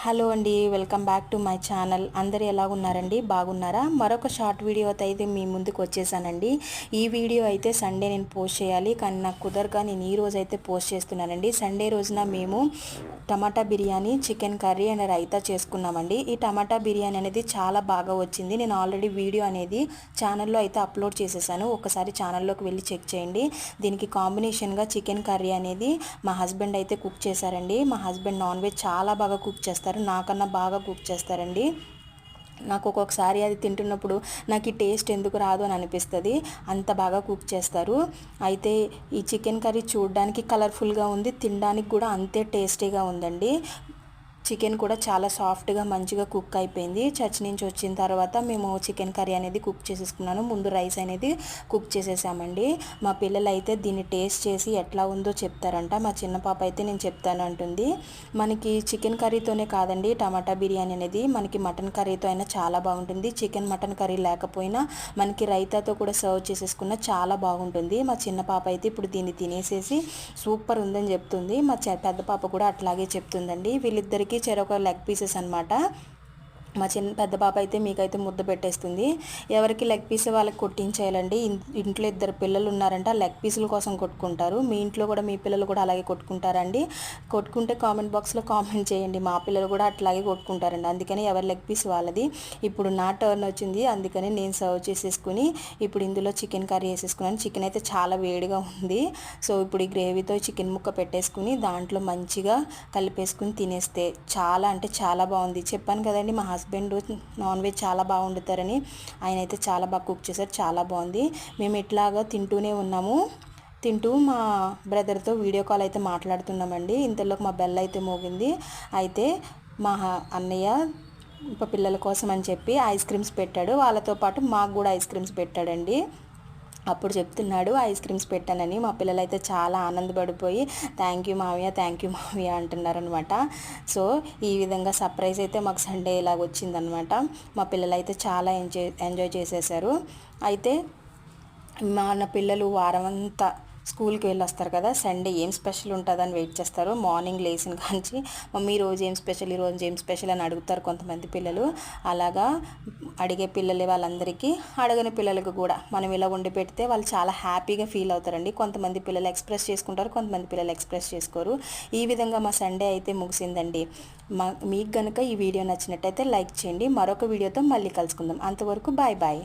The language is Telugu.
హలో అండి, welcome back to my channel. అందరు ఎలా ఉన్నారండి? బాగున్నారా? మరొక షార్ట్ వీడియోతో అయితే మీ ముందుకు వచ్చేసానండి. ఈ వీడియో అయితే సండే నేను పోస్ట్ చేయాలి, కానీ నాకు కుదరగా నేను ఈ రోజు అయితే పోస్ట్ చేస్తున్నానండి. సండే రోజున మేము tomato biryani, chicken curry and raita చేసుకున్నామండి. ఈ టమాటా బిర్యానీ అనేది చాలా బాగా వచ్చింది. నేను ఆల్రెడీ వీడియో అనేది ఛానల్లో అయితే అప్లోడ్ చేసేసాను. ఒకసారి ఛానల్లోకి వెళ్ళి చెక్ చేయండి. దీనికి కాంబినేషన్గా చికెన్ కర్రీ అనేది మా హస్బెండ్ అయితే కుక్ చేశారండి. మా హస్బెండ్ నాన్ వెజ్ చాలా బాగా కుక్ చేస్తారు, నాకన్నా బాగా కుక్ చేస్తారండి. నాకు ఒక్కొక్కసారి అది తింటున్నప్పుడు నాకు ఈ టేస్ట్ ఎందుకు రాదు అని అనిపిస్తుంది, అంత బాగా కుక్ చేస్తారు. అయితే ఈ చికెన్ కర్రీ చూడడానికి కలర్ఫుల్గా ఉంది, తినడానికి కూడా అంతే టేస్టీగా ఉందండి. చికెన్ కూడా చాలా సాఫ్ట్గా మంచిగా కుక్ అయిపోయింది. చర్చ్ నుంచి వచ్చిన తర్వాత మేము చికెన్ కర్రీ అనేది కుక్ చేసేసుకున్నాను. ముందు రైస్ అనేది కుక్ చేసేసామండి. మా పిల్లలు అయితే దీన్ని టేస్ట్ చేసి ఎట్లా ఉందో చెప్తారంట. మా చిన్న పాప అయితే నేను చెప్తాను అంటుంది. మనకి చికెన్ కర్రీతోనే కాదండి టమాటా బిర్యానీ అనేది, మనకి మటన్ కర్రీతో అయినా చాలా బాగుంటుంది. చికెన్ మటన్ కర్రీ లేకపోయినా మనకి రైతాతో కూడా సర్వ్ చేసేసుకున్న చాలా బాగుంటుంది. మా చిన్న పాప అయితే ఇప్పుడు దీన్ని తినేసేసి సూపర్ ఉందని చెప్తుంది. మా పెద్ద పాప కూడా అట్లాగే చెప్తుందండి. వీళ్ళిద్దరికి చెరొక లెగ్ పీసెస్ అనమాట. మా పెద్ద పాప అయితే మీకైతే ముద్ద పెట్టేస్తుంది. ఎవరికి లెగ్ పీస్ వాళ్ళకి కొట్టించేయాలండి. ఇంట్లో ఇద్దరు పిల్లలు ఉన్నారంట, లెగ్ పీసుల కోసం కొట్టుకుంటారు. మీ ఇంట్లో కూడా మీ పిల్లలు కూడా అలాగే కొట్టుకుంటారండి? కొట్టుకుంటే కామెంట్ బాక్స్లో కామెంట్ చేయండి. మా పిల్లలు కూడా అట్లాగే కొట్టుకుంటారండి. అందుకని ఎవరి లెగ్ పీస్ వాళ్ళది. ఇప్పుడు నా టర్న్ వచ్చింది, అందుకని నేను సర్వ్ చేసేసుకుని ఇప్పుడు ఇందులో చికెన్ కర్రీ వేసేసుకున్నాను. చికెన్ అయితే చాలా వేడిగా ఉంది. సో ఇప్పుడు ఈ గ్రేవీతో చికెన్ ముక్క పెట్టేసుకుని దాంట్లో మంచిగా కలిపేసుకుని తినేస్తే చాలా అంటే చాలా బాగుంది. చెప్పాను కదండి, మా హస్బెండ్ నాన్ వెజ్ చాలా బాగా వండుతారని. ఆయన అయితే చాలా బాగా కుక్ చేశారు, చాలా బాగుంది. మేము ఇట్లాగా తింటూనే ఉన్నాము. తింటూ మా బ్రదర్తో వీడియో కాల్ అయితే మాట్లాడుతున్నామండి. ఇంతలోకి మా బెల్ అయితే మోగింది. అయితే మా అన్నయ్య పిల్లల కోసం అని చెప్పి ఐస్ క్రీమ్స్ పెట్టాడు. వాళ్ళతో పాటు మాకు కూడా ఐస్ క్రీమ్స్ పెట్టాడండి. అప్పుడు చెప్తున్నాడు ఐస్ క్రీమ్స్ పెట్టానని. మా పిల్లలు అయితే చాలా ఆనందపడిపోయి థ్యాంక్ యూ మావయ్య అంటున్నారనమాట. సో ఈ విధంగా సర్ప్రైజ్ అయితే మాకు సండే ఇలాగ వచ్చిందనమాట. మా పిల్లలు అయితే చాలా ఎంజాయ్ చేసేసారు. అయితే మన పిల్లలు వారం అంతా స్కూల్కి వెళ్ళి వస్తారు కదా, సండే ఏం స్పెషల్ ఉంటుందని వెయిట్ చేస్తారు. మార్నింగ్ లేచిన కాంచి మమ్మీ ఈరోజు ఏం స్పెషల్, ఈరోజు ఏం స్పెషల్ అని అడుగుతారు కొంతమంది పిల్లలు. అలాగా అడిగే పిల్లలే వాళ్ళందరికీ, అడగని పిల్లలకు కూడా మనం ఇలా వండి పెడితే వాళ్ళు చాలా హ్యాపీగా ఫీల్ అవుతారండి. కొంతమంది పిల్లలు ఎక్స్ప్రెస్ చేసుకుంటారు, కొంతమంది పిల్లలు ఎక్స్ప్రెస్ చేసుకోరు. ఈ విధంగా మా సండే అయితే ముగిసిందండి. మీకు కనుక ఈ వీడియో నచ్చినట్టయితే లైక్ చేయండి. మరొక వీడియోతో మళ్ళీ కలుసుకుందాం. అంతవరకు బాయ్ బాయ్.